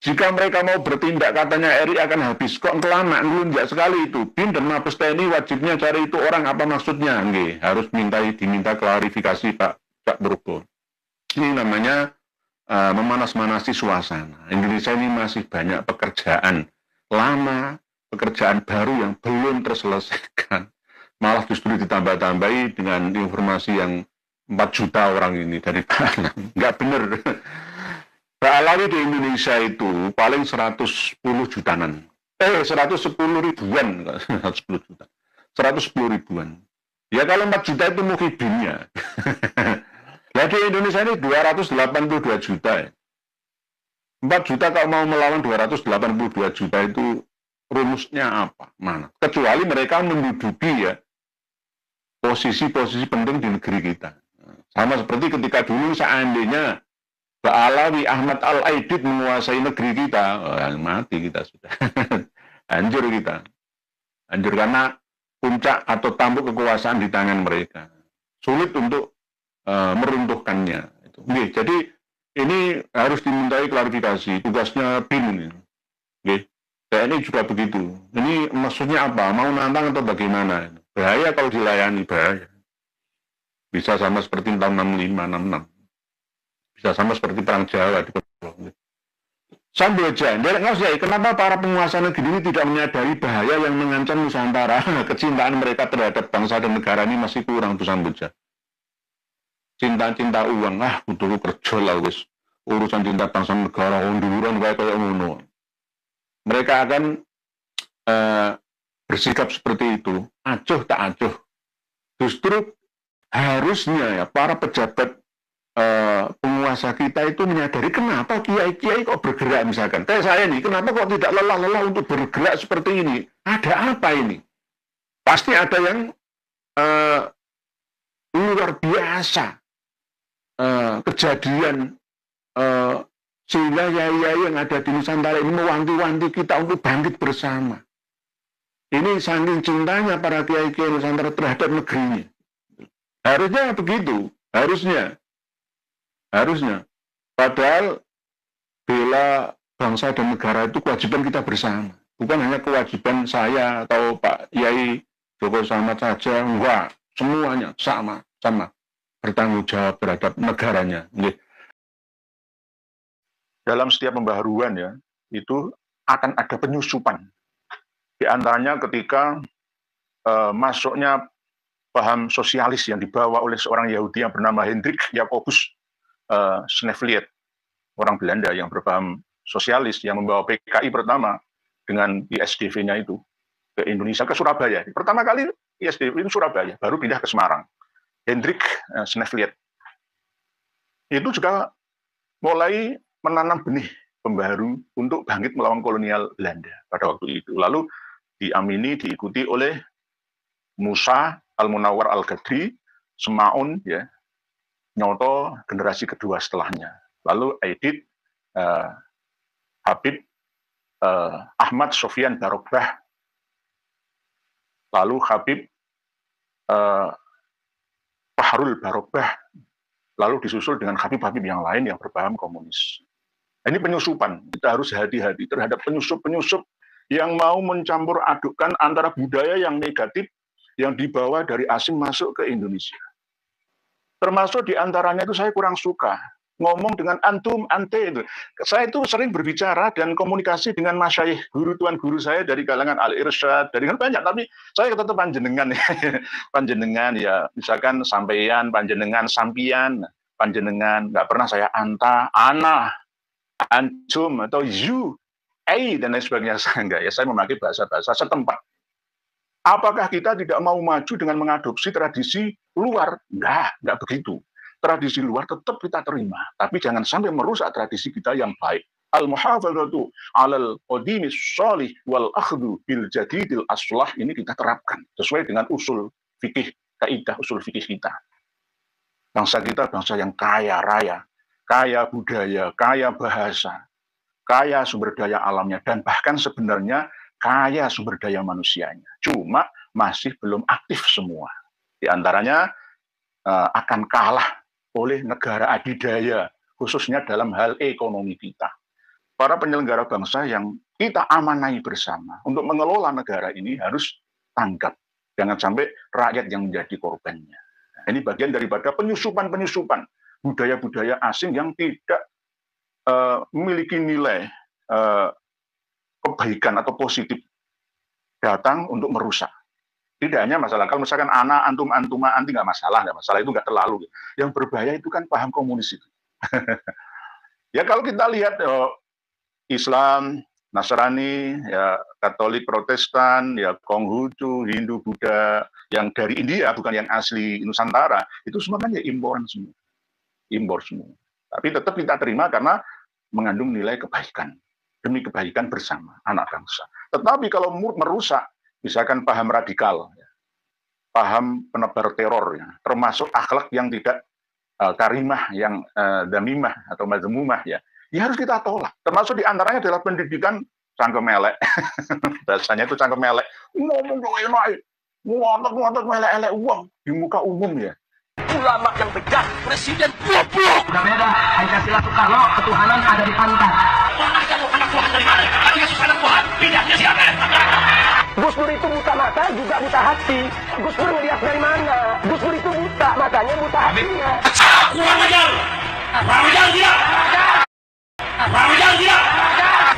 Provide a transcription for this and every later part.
Jika mereka mau bertindak, katanya RI akan habis. Kok kelamaan, ngelunjak sekali itu. BIN dan Mabes TNI wajibnya cari itu orang, apa maksudnya? Nggih, harus diminta klarifikasi Pak Purbo. Ini namanya memanas-manasi suasana. Indonesia ini masih banyak pekerjaan lama, pekerjaan baru yang belum terselesaikan. Malah justru ditambah-tambahi dengan informasi yang 4 juta orang ini dari mana. Nggak benar. Mbak Alawi di Indonesia itu paling 110 jutaan. 110 ribuan, 110 juta. 110 ribuan. Ya kalau 4 juta itu muhibinnya. Ya di Indonesia ini 282 juta ya. 4 juta kalau mau melawan 282 juta itu rumusnya apa? Mana? Kecuali mereka menduduki ya posisi-posisi penting di negeri kita. Sama seperti ketika dulu seandainya Mbak Alawi Ahmad Al-Aidid menguasai negeri kita, mati kita sudah. Hancur kita. Hancur karena puncak atau tampuk kekuasaan di tangan mereka. Sulit untuk meruntuhkannya. Oke, jadi ini harus dimintai klarifikasi. Tugasnya BIN ini. Oke. TNI juga begitu. Ini maksudnya apa? Mau nantang atau bagaimana? Bahaya kalau dilayani, bahaya. Bisa sama seperti tahun 65, 66. Bisa sama seperti Perang Jawa di Samboja, kenapa para penguasa negeri ini tidak menyadari bahaya yang mengancam Nusantara? Kecintaan mereka terhadap bangsa dan negara ini masih kurang, tuh Samboja. Cinta-cinta uang, butuh kerja lah, wis. Urusan cinta bangsa negara, unduran, kayak ngono. Mereka akan bersikap seperti itu, acuh tak acuh. Justru harusnya ya para pejabat penguasa kita itu menyadari kenapa kiai-kiai kok bergerak misalkan. Kayak saya nih, kenapa kok tidak lelah-lelah untuk bergerak seperti ini? Ada apa ini? Pasti ada yang luar biasa kejadian sehingga yai-yai yang ada di Nusantara ini mewanti-wanti kita untuk bangkit bersama. Ini saking cintanya para kiai-kiai Nusantara terhadap negerinya. Harusnya begitu, harusnya. Padahal bela bangsa dan negara itu kewajiban kita bersama. Bukan hanya kewajiban saya atau Pak Yai Joko Samad saja, enggak. Semuanya sama. Bertanggung jawab terhadap negaranya. Dalam setiap pembaharuan ya, itu akan ada penyusupan. Di antaranya ketika masuknya paham sosialis yang dibawa oleh seorang Yahudi yang bernama Hendrik Jacobus Sneevliet, orang Belanda yang berpaham sosialis yang membawa PKI pertama dengan ISDV-nya itu ke Indonesia, ke Surabaya. Pertama kali ISDV itu Surabaya, baru pindah ke Semarang. Hendrik Sneevliet itu juga mulai menanam benih pembaharu untuk bangkit melawan kolonial Belanda pada waktu itu. Lalu diamini, diikuti oleh Musa Al-Munawwar Al-Ghadri, Semaun, ya, Nyoto generasi kedua setelahnya. Lalu Aidit, Habib, Ahmad Sofyan Barokbah, lalu Habib Fahrul Barokbah, lalu disusul dengan Habib-Habib yang lain yang berpaham komunis. Ini penyusupan, kita harus hati-hati terhadap penyusup-penyusup yang mau mencampur adukkan antara budaya yang negatif yang dibawa dari asing masuk ke Indonesia. Termasuk di antaranya itu saya kurang suka ngomong dengan antum, ante itu. Saya itu sering berbicara dan komunikasi dengan masyayikh, guru tuan guru saya dari kalangan Al-Irsyad, dari kan banyak, tapi saya tetap panjenengan ya. Panjenengan ya, misalkan sampeyan, panjenengan, sampian, panjenengan, nggak pernah saya anta, ana, antum, atau you, dan lain sebagainya. Enggak ya, saya memakai bahasa-bahasa setempat. Apakah kita tidak mau maju dengan mengadopsi tradisi luar? Enggak begitu. Tradisi luar tetap kita terima, tapi jangan sampai merusak tradisi kita yang baik. Al-muhafadzatu 'alal qadimi shalih wal akhdhu bil jadidil aslah ini kita terapkan sesuai dengan usul fikih, kaidah usul fikih kita. Bangsa kita bangsa yang kaya raya, kaya budaya, kaya bahasa, kaya sumber daya alamnya, dan bahkan sebenarnya kaya sumber daya manusianya. Cuma masih belum aktif semua. Di antaranya akan kalah oleh negara adidaya, khususnya dalam hal ekonomi kita. para penyelenggara bangsa yang kita amanai bersama untuk mengelola negara ini harus tanggap. Jangan sampai rakyat yang menjadi korbannya. Ini bagian daripada penyusupan-penyusupan budaya-budaya asing yang tidak memiliki nilai kebaikan atau positif, datang untuk merusak. Tidak hanya masalah, kalau misalkan anak, antum, anti nggak masalah, itu nggak terlalu. Yang berbahaya itu kan paham komunis itu. Ya kalau kita lihat Islam, Nasrani, ya Katolik, Protestan, ya Konghucu, Hindu, Buddha, yang dari India bukan yang asli Nusantara, itu semua kan ya imporan semua, impor semua. Tapi tetap kita terima karena mengandung nilai kebaikan demi kebaikan bersama anak bangsa. Tetapi kalau merusak, misalkan paham radikal, ya, paham penebar teror, ya, termasuk akhlak yang tidak karimah, yang damimah atau mazmumah, ya harus kita tolak. Termasuk diantaranya adalah pendidikan cangkem elek. Bahasanya itu cangkem elek. Ngomong dong enak, ngotot melek-elek uang di muka umum ya. Ulama yang bejat, presiden goblok. Udah beda, Pancasila Soekarno, ketuhanan ada di pantat. Mana kamu anak Tuhan dari mana? Tapi Yesus anak Tuhan, bedanya siapa? Gus Dur itu buta mata juga buta hati. Gus Dur ngelihat dari mana? Gus Dur itu buta matanya, buta hatinya. Kurang ajar! Kurang ajar dia! Kurang ajar dia!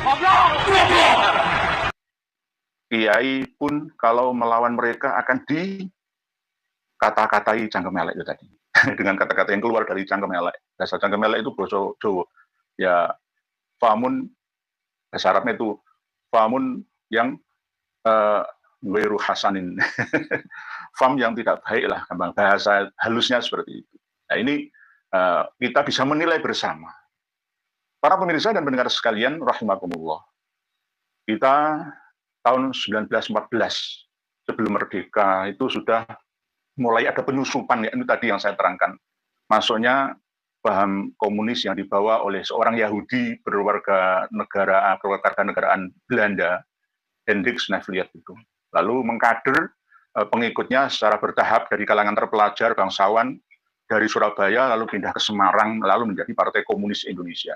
Goblok! Goblok! Kiai pun kalau melawan mereka akan kata-katai cangkem elek itu tadi. Dengan kata-kata yang keluar dari cangkem elek. Bahasa cangkem elek itu bahasa Jawa. Ya, famun, bahasa Arabnya itu famun yang weru hasanin. Fam yang tidak baik lah, bahasa halusnya seperti itu. Nah ini kita bisa menilai bersama. Para pemirsa dan pendengar sekalian, rahimakumullah. Kita tahun 1914, sebelum merdeka, itu sudah mulai ada penyusupan, ya, ini tadi yang saya terangkan. Masuknya paham komunis yang dibawa oleh seorang Yahudi berwarga negaraan Belanda, Hendrik Sneveliet itu. Lalu mengkader pengikutnya secara bertahap dari kalangan terpelajar, bangsawan, dari Surabaya, lalu pindah ke Semarang, lalu menjadi Partai Komunis Indonesia.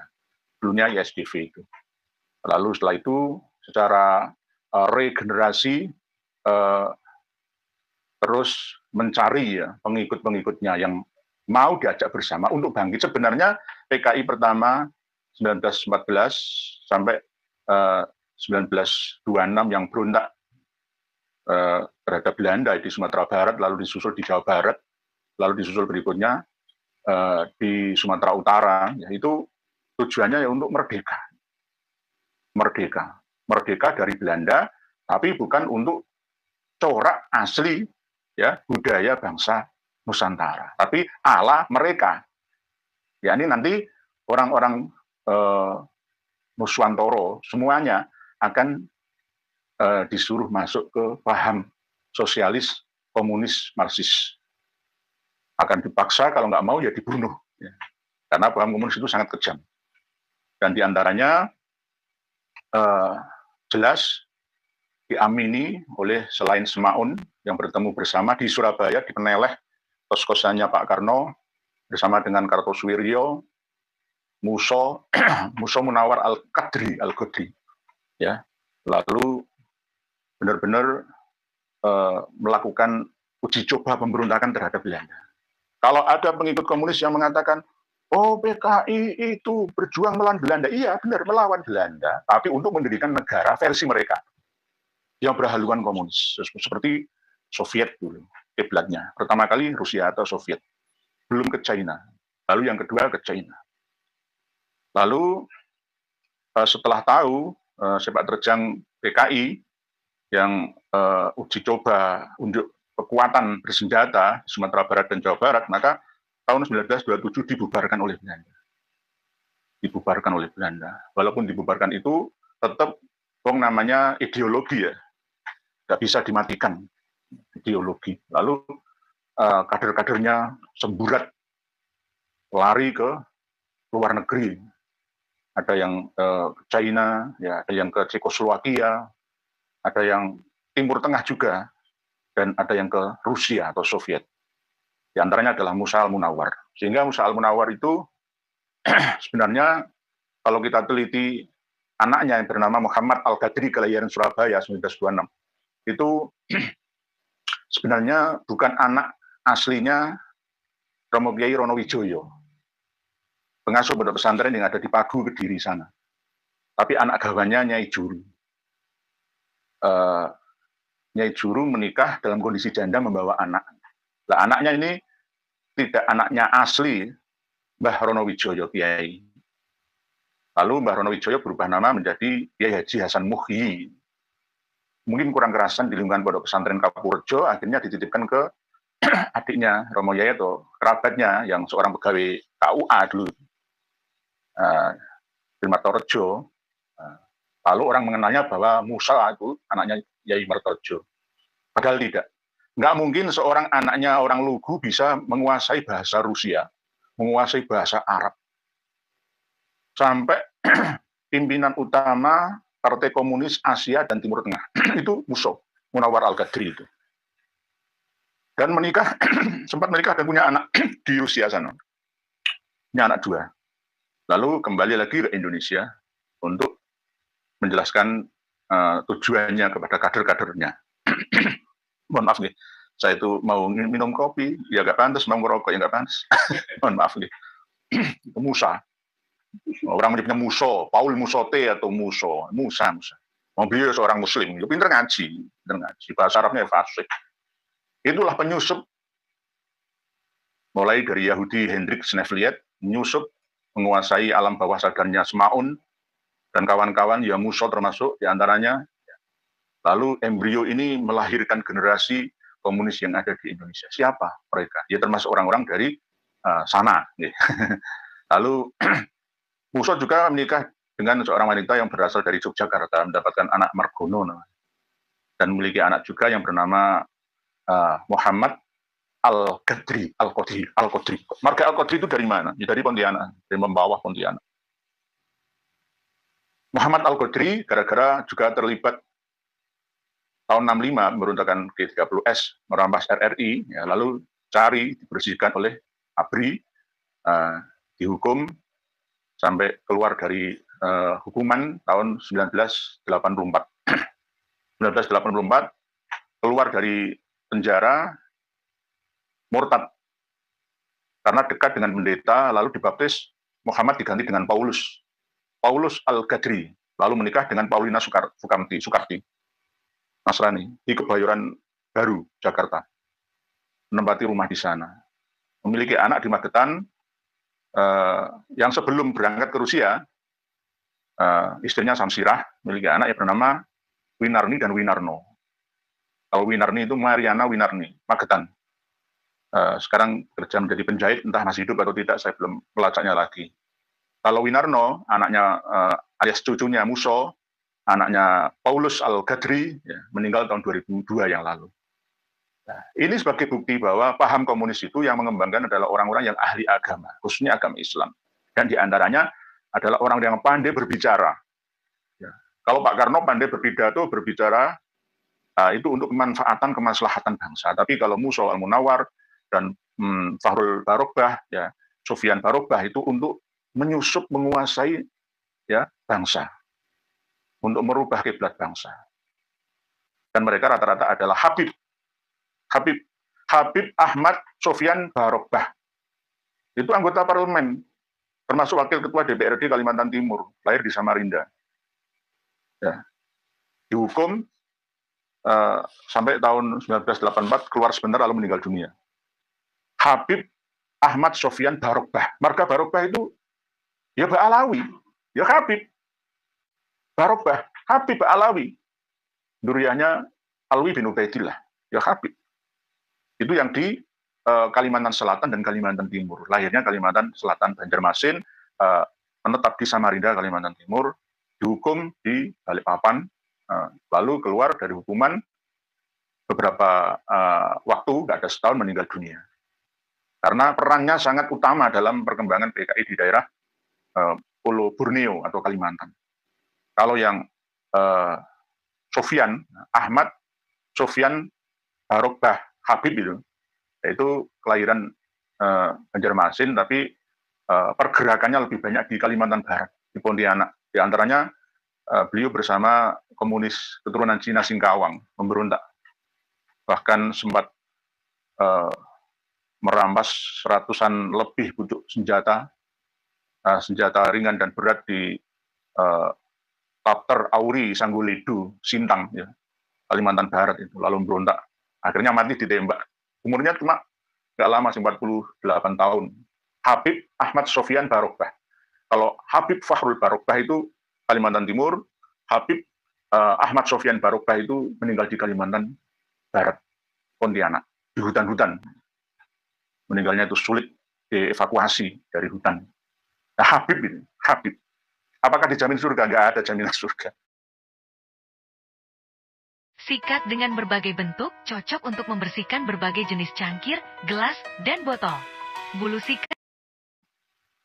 Dulunya ISDV itu. Lalu setelah itu secara regenerasi terus mencari ya pengikut-pengikutnya yang mau diajak bersama untuk bangkit. Sebenarnya PKI pertama 1914 sampai 1926 yang berontak terhadap Belanda di Sumatera Barat, lalu disusul di Jawa Barat, lalu disusul berikutnya di Sumatera Utara, ya, itu tujuannya ya untuk merdeka dari Belanda, tapi bukan untuk corak asli ya budaya bangsa Nusantara, tapi ala mereka. Ya ini nanti orang-orang Nuswantoro semuanya akan disuruh masuk ke paham sosialis, komunis, marxis. Akan dipaksa, kalau nggak mau ya dibunuh. Ya. Karena paham komunis itu sangat kejam. Dan diantaranya jelas diamini oleh selain Semaun yang bertemu bersama di Surabaya, di Peneleh, kos-kosannya Pak Karno, bersama dengan Kartosuwiryo, Muso Munawar Al-Qadri, ya. Lalu benar-benar melakukan uji coba pemberontakan terhadap Belanda. Kalau ada pengikut komunis yang mengatakan, oh PKI itu berjuang melawan Belanda, iya benar melawan Belanda, tapi untuk mendirikan negara versi mereka yang berhaluan komunis, seperti Soviet dulu, kiblatnya. Pertama kali Rusia atau Soviet, belum ke China. Lalu yang kedua ke China. Lalu setelah tahu sepak terjang PKI yang uji coba unjuk kekuatan bersenjata di Sumatera Barat dan Jawa Barat, maka tahun 1927 dibubarkan oleh Belanda. Walaupun dibubarkan itu tetap namanya ideologi ya, nggak bisa dimatikan ideologi. Lalu kader-kadernya semburat lari ke luar negeri. Ada yang ke China, ya, ada yang ke Cekoslowakia, ada yang Timur Tengah juga, dan ada yang ke Rusia atau Soviet. Di antaranya adalah Musa Al-Munawar. Sehingga Musa Al-Munawar itu sebenarnya kalau kita teliti anaknya yang bernama Muhammad Al-Ghadri kelahiran Surabaya 1926 itu sebenarnya bukan anak aslinya Romo Kiai Ronowijoyo, pengasuh pondok pesantren yang ada di Pagu Kediri sana, tapi anak gawannya Nyai Juru. Nyai Juru menikah dalam kondisi janda membawa anak. Nah, anaknya ini tidak anaknya asli Mbah Ronowijoyo Kiai. Lalu Mbah Ronowijoyo berubah nama menjadi Kiai Haji Hasan Muhyi. Mungkin kurang kerasan di lingkungan pondok pesantren Kapurjo, akhirnya dititipkan ke adiknya Romo Yaya atau kerabatnya yang seorang pegawai KUA dulu, di Martorejo. Lalu orang mengenalnya bahwa Musa itu anaknya Yai Martorejo. Padahal tidak. Nggak mungkin seorang anaknya orang Lugu bisa menguasai bahasa Rusia, menguasai bahasa Arab. Sampai pimpinan utama Partai Komunis Asia dan Timur Tengah itu Musa Munawar Al-Ghadri itu. Dan menikah, sempat menikah dan punya anak di Rusia sana. Punya anak 2. Lalu kembali lagi ke Indonesia untuk menjelaskan tujuannya kepada kader-kadernya. Mohon maaf nih, saya itu mau minum kopi, ya nggak pantas, mau merokok, ya nggak pantas. Mohon maaf nih. Musa. Orang menyebutnya Muso, Paul Musote atau Musa. Mau beliau seorang Muslim, dia pinter ngaji, bahasa Arabnya fasih. Itulah penyusup, mulai dari Yahudi Hendrik Snevliet, menyusup, menguasai alam bawah sadarnya Semaun, dan kawan-kawan, ya Muso termasuk diantaranya. Lalu embrio ini melahirkan generasi komunis yang ada di Indonesia. Siapa mereka? Ya termasuk orang-orang dari sana. Lalu Muso juga menikah dengan seorang wanita yang berasal dari Yogyakarta, mendapatkan anak Margono dan memiliki anak juga yang bernama Muhammad Al-Ghadri. Marga Al-Qadri itu dari mana? Ya, dari Pontianak, dari Membawah Pontianak. Muhammad Al-Ghadri gara-gara juga terlibat tahun 65 memberontakan G30S, merampas RRI, ya, lalu dibersihkan oleh ABRI, dihukum sampai keluar dari hukuman tahun 1984. 1984 keluar dari penjara, murtad karena dekat dengan pendeta, lalu dibaptis Muhammad diganti dengan Paulus Al-Ghadri, lalu menikah dengan Paulina Sukarti, Nasrani, di Kebayoran Baru, Jakarta, menempati rumah di sana, memiliki anak di Magetan. Yang sebelum berangkat ke Rusia, istrinya Samsirah memiliki anak yang bernama Winarni dan Winarno. Kalau Winarni itu Mariana Winarni, Magetan. Sekarang kerja menjadi penjahit, entah masih hidup atau tidak, saya belum melacaknya lagi. Kalau Winarno, anaknya alias cucunya Muso, anaknya Paulus Al-Ghadri, ya, meninggal tahun 2002 yang lalu. Nah, ini sebagai bukti bahwa paham komunis itu yang mengembangkan adalah orang-orang yang ahli agama, khususnya agama Islam. Dan diantaranya adalah orang yang pandai berbicara. Ya. Kalau Pak Karno pandai berpidato, berbicara, itu untuk kemaslahatan bangsa. Tapi kalau Musa Al-Munawar dan Fahrul Barogbah, ya, Sufyan Barogbah itu untuk menyusup, menguasai, ya, bangsa, untuk merubah kiblat bangsa. Dan mereka rata-rata adalah Habib Ahmad Sofyan Barogbah. Itu anggota parlemen, termasuk wakil ketua DPRD Kalimantan Timur, lahir di Samarinda. Ya. Dihukum sampai tahun 1984, keluar sebentar lalu meninggal dunia. Habib Ahmad Sofyan Barogbah. Marga Barogbah itu ya Ba'alawi, ya Habib Barogbah, Habib Ba'alawi. Duriahnya Alwi bin Ubaidillah, ya Habib. Itu yang di Kalimantan Selatan dan Kalimantan Timur. Lahirnya Kalimantan Selatan, Banjarmasin, menetap di Samarinda, Kalimantan Timur, dihukum di Balikpapan, lalu keluar dari hukuman beberapa waktu, nggak ada setahun, meninggal dunia. Karena perannya sangat utama dalam perkembangan PKI di daerah Pulau Borneo atau Kalimantan. Kalau yang Ahmad Sofyan Barogbah Habib itu, yaitu kelahiran Banjarmasin, tapi pergerakannya lebih banyak di Kalimantan Barat, di Pontianak. Di antaranya beliau bersama komunis keturunan Cina Singkawang memberontak, bahkan sempat merampas ratusan lebih pucuk senjata ringan dan berat di Tapter Auri Sangguledu Sintang, ya, Kalimantan Barat itu, lalu memberontak, akhirnya mati ditembak. Umurnya cuma nggak lama sih, 48 tahun. Habib Ahmad Sofyan Barokbah. Kalau Habib Fahrul Barokbah itu Kalimantan Timur, Habib Ahmad Sofyan Barokbah itu meninggal di Kalimantan Barat, Pontianak, di hutan-hutan. Meninggalnya itu sulit dievakuasi dari hutan. Nah, Habib ini, Habib. Apakah dijamin surga? Nggak ada jaminan surga. Sikat dengan berbagai bentuk cocok untuk membersihkan berbagai jenis cangkir, gelas, dan botol. Bulu sikat.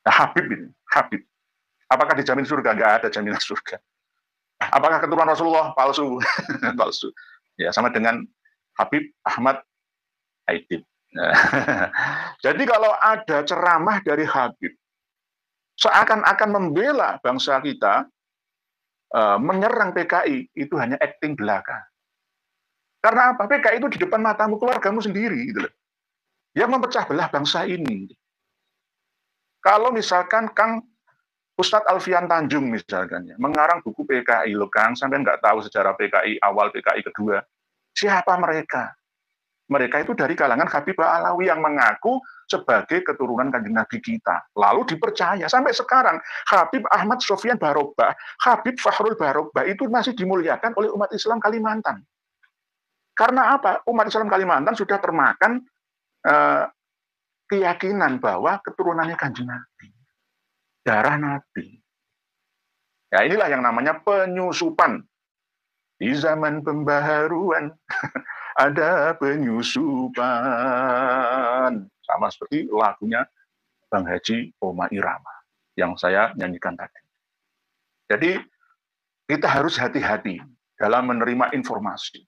Nah, Habib ini, Habib. Apakah dijamin surga? Nggak ada jaminan surga. Apakah keturunan Rasulullah? Palsu. Palsu. Ya, sama dengan Habib Ahmad Aidit. Jadi kalau ada ceramah dari Habib, seakan-akan membela bangsa kita, menyerang PKI, itu hanya akting belaka. Karena apa? PKI itu di depan matamu, keluargamu sendiri. Gitu loh. Yang memecah belah bangsa ini. Kalau misalkan Kang Ustadz Alfian Tanjung misalkan, ya, mengarang buku PKI, loh Kang, sampai nggak tahu sejarah PKI awal, PKI kedua. Siapa mereka? Mereka itu dari kalangan Habib Alawi yang mengaku sebagai keturunan Kanjeng Nabi kita. Lalu dipercaya. Sampai sekarang, Habib Ahmad Sofyan Barokbah, Habib Fahrul Barokbah itu masih dimuliakan oleh umat Islam Kalimantan. Karena apa? Umat Islam Kalimantan sudah termakan keyakinan bahwa keturunannya Kanjeng Nabi. Darah Nabi. Ya, inilah yang namanya penyusupan. Di zaman pembaharuan ada penyusupan. Sama seperti lagunya Bang Haji Oma Irama yang saya nyanyikan tadi. Jadi kita harus hati-hati dalam menerima informasi.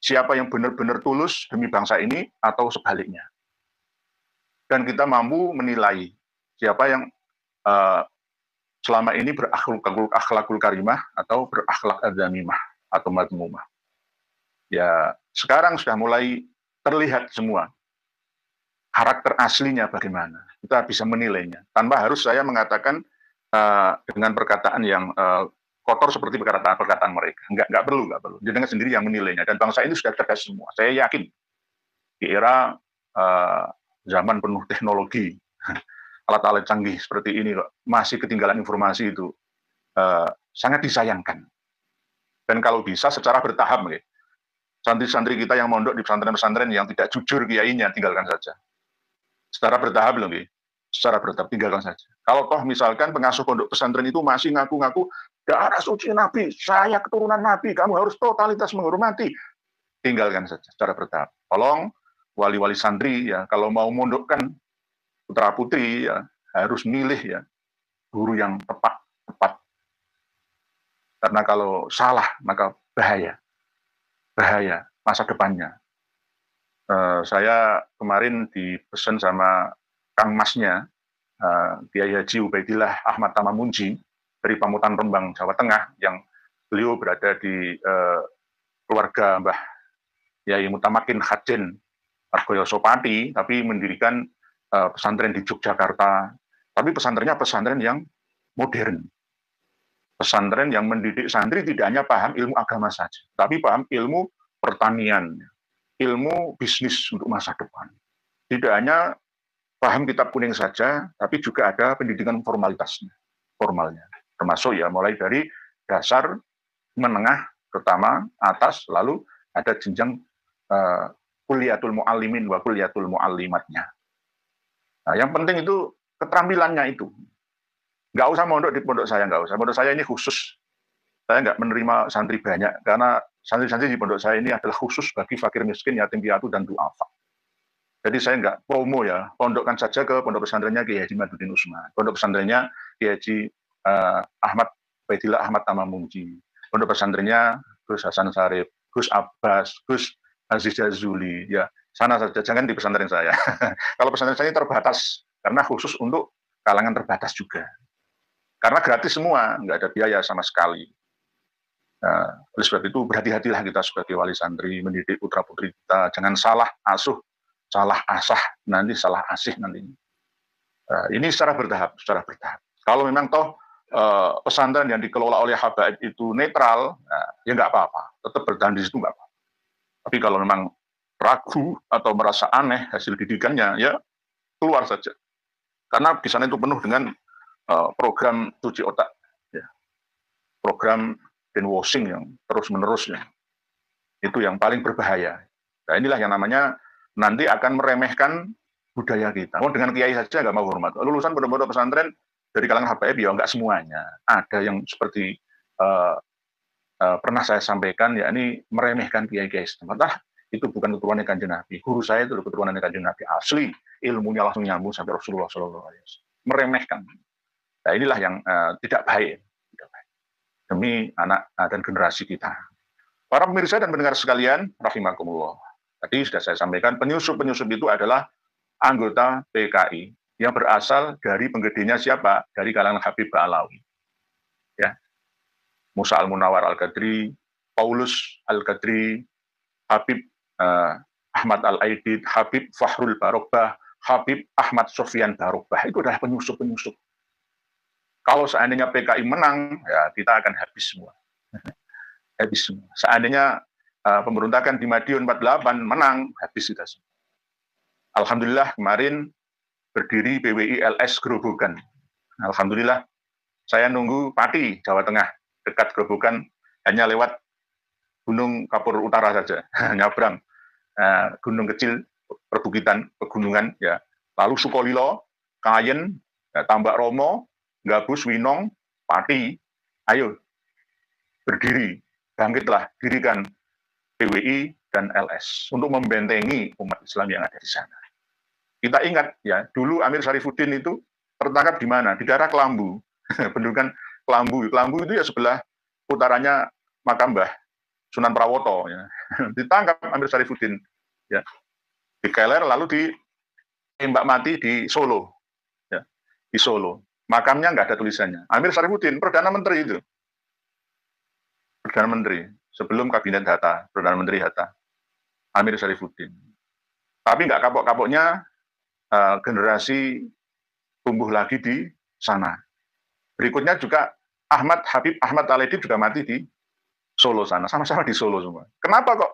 Siapa yang benar-benar tulus demi bangsa ini atau sebaliknya. Dan kita mampu menilai siapa yang selama ini berakhlakul karimah atau berakhlak adzamimah atau madmumah. Ya, sekarang sudah mulai terlihat semua karakter aslinya bagaimana. Kita bisa menilainya tanpa harus saya mengatakan dengan perkataan yang kotor seperti perkataan mereka. Nggak perlu. Jenengan sendiri yang menilainya. Dan bangsa ini sudah cerdas semua. Saya yakin di era zaman penuh teknologi, alat-alat canggih seperti ini kok masih ketinggalan informasi itu sangat disayangkan. Dan kalau bisa secara bertahap, santri-santri kita yang mondok di pesantren-pesantren yang tidak jujur kiainya, tinggalkan saja. Secara bertahap loh, secara bertahap tinggalkan saja. Kalau toh misalkan pengasuh pondok pesantren itu masih ngaku-ngaku darah suci Nabi, saya keturunan Nabi, kamu harus totalitas menghormati, tinggalkan saja secara bertahap. Tolong wali-wali santri ya, kalau mau mondokkan putra putri ya harus milih ya guru yang tepat. Karena kalau salah maka bahaya masa depannya. Saya kemarin dipesan sama Kang Masnya, Kiai Haji Ubaidillah Ahmad Tamamunji dari Pamutan Rembang, Jawa Tengah, yang beliau berada di keluarga Mbah Yai Mutamakin Khajen Argoyo Sopati, tapi mendirikan pesantren di Yogyakarta. Tapi pesantrennya pesantren yang modern. Pesantren yang mendidik santri tidak hanya paham ilmu agama saja, tapi paham ilmu pertanian, ilmu bisnis untuk masa depan. Tidak hanya paham kitab kuning saja, tapi juga ada pendidikan formalnya. Termasuk ya mulai dari dasar, menengah, pertama, atas, lalu ada jenjang kuliatul mu'allimin wa kuliatul mu'allimatnya. Nah, yang penting itu keterampilannya itu. Nggak usah mondok di pondok saya, nggak usah. Pondok saya ini khusus. Saya nggak menerima santri banyak, karena santri-santri di pondok saya ini adalah khusus bagi fakir miskin, yatim piatu, dan du'afa. Jadi saya nggak promo ya, pondokkan saja ke pondok pesantrennya Kiai Haji Maduddin Usman, pondok pesantrennya Kiai Haji Ahmad Ubaidillah Ahmad Tamamunji, pondok pesantrennya Gus Hasan Sarif, Gus Abbas, Gus Aziz Jazuli, ya sana saja, jangan di pesantren saya. Kalau pesantren saya terbatas, karena khusus untuk kalangan terbatas juga. Karena gratis semua, nggak ada biaya sama sekali. Oleh sebab itu berhati-hatilah kita sebagai wali santri mendidik putra-putri kita, jangan salah asuh, salah asah, nanti salah asih nanti. Ini secara bertahap, Kalau memang toh pesantren yang dikelola oleh habaib itu netral, ya nggak apa-apa, tetap bertahan di situ nggak apa-apa. Tapi kalau memang ragu atau merasa aneh hasil didikannya, ya keluar saja. Karena di sana itu penuh dengan program cuci otak, ya. Program brainwashing yang terus-menerus, ya. Itu yang paling berbahaya. Nah, inilah yang namanya nanti akan meremehkan budaya kita. Dengan kiai saja nggak mau hormat. Lulusan pondok-pondok pesantren dari kalangan habaib ya nggak semuanya. Ada yang seperti pernah saya sampaikan, ya ini meremehkan kiai-kiai setempat. Itu bukan keturunan Kanjeng Nabi. Guru saya itu keturunan Kanjeng Nabi asli, ilmunya langsung nyambung sampai Rasulullah SAW. Meremehkan. Nah, inilah yang tidak baik. Demi anak dan generasi kita. Para pemirsa dan pendengar sekalian, rahimakumullah. Tadi sudah saya sampaikan, penyusup-penyusup itu adalah anggota PKI yang berasal dari penggedenya siapa? Dari kalangan Habib Ba'alawi. Ya. Musa Al-Munawar Al-Qadri, Paulus Al-Qadri, Habib Ahmad Al-Aidid, Habib Fahrul Barokbah, Habib Ahmad Sofyan Barokbah. Itu adalah penyusup-penyusup. Kalau seandainya PKI menang, ya kita akan habis semua. Habis semua. Seandainya pemberontakan di Madiun 48 menang, habis kita semua. Alhamdulillah kemarin berdiri PWI LS Grobogan. Alhamdulillah saya nunggu Pati, Jawa Tengah, dekat Grobogan, hanya lewat Gunung Kapur Utara saja, nyabrang gunung kecil, perbukitan, pegunungan, ya. Lalu Sukolilo, Kayen, ya, Tambak Romo, Gabus, Winong, Pati, ayo berdiri, bangkitlah, dirikan PWI dan LS untuk membentengi umat Islam yang ada di sana. Kita ingat ya, dulu Amir Syarifuddin itu tertangkap di mana? Di daerah Kelambu, pendudukan Kelambu. Kelambu itu ya sebelah utaranya makam Mbah Sunan Prawoto. Ya. Ditangkap Amir Syarifuddin, ya, dikeler lalu ditembak mati di Solo, ya, di Solo. Makamnya nggak ada tulisannya. Amir Syarifuddin, Perdana Menteri itu, Perdana Menteri sebelum Kabinet Hatta, Perdana Menteri Hatta, Amir Syarifuddin. Tapi nggak kapok-kapoknya generasi tumbuh lagi di sana. Berikutnya juga Habib Ahmad Al-Aidid juga mati di Solo sana, sama-sama di Solo semua. Kenapa kok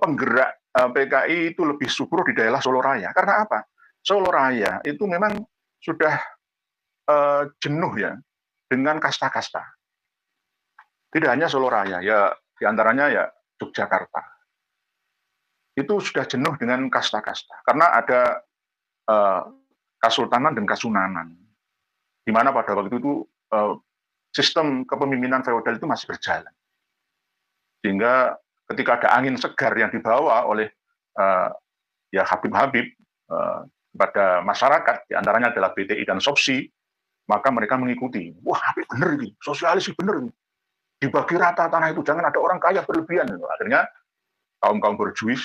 penggerak PKI itu lebih subur di daerah Solo Raya? Karena apa? Solo Raya itu memang sudah jenuh ya dengan kasta-kasta. Tidak hanya Solo Raya, ya diantaranya ya Yogyakarta. Itu sudah jenuh dengan kasta-kasta. Karena ada Kasultanan dan Kasunanan, di mana pada waktu itu sistem kepemimpinan feodal itu masih berjalan. Sehingga ketika ada angin segar yang dibawa oleh ya Habib-Habib pada masyarakat, di antaranya adalah BTI dan SOPSI, maka mereka mengikuti. Wah, Habib bener ini, sosialis bener ini. Dibagi rata tanah itu, jangan ada orang kaya berlebihan. Akhirnya kaum-kaum berjuis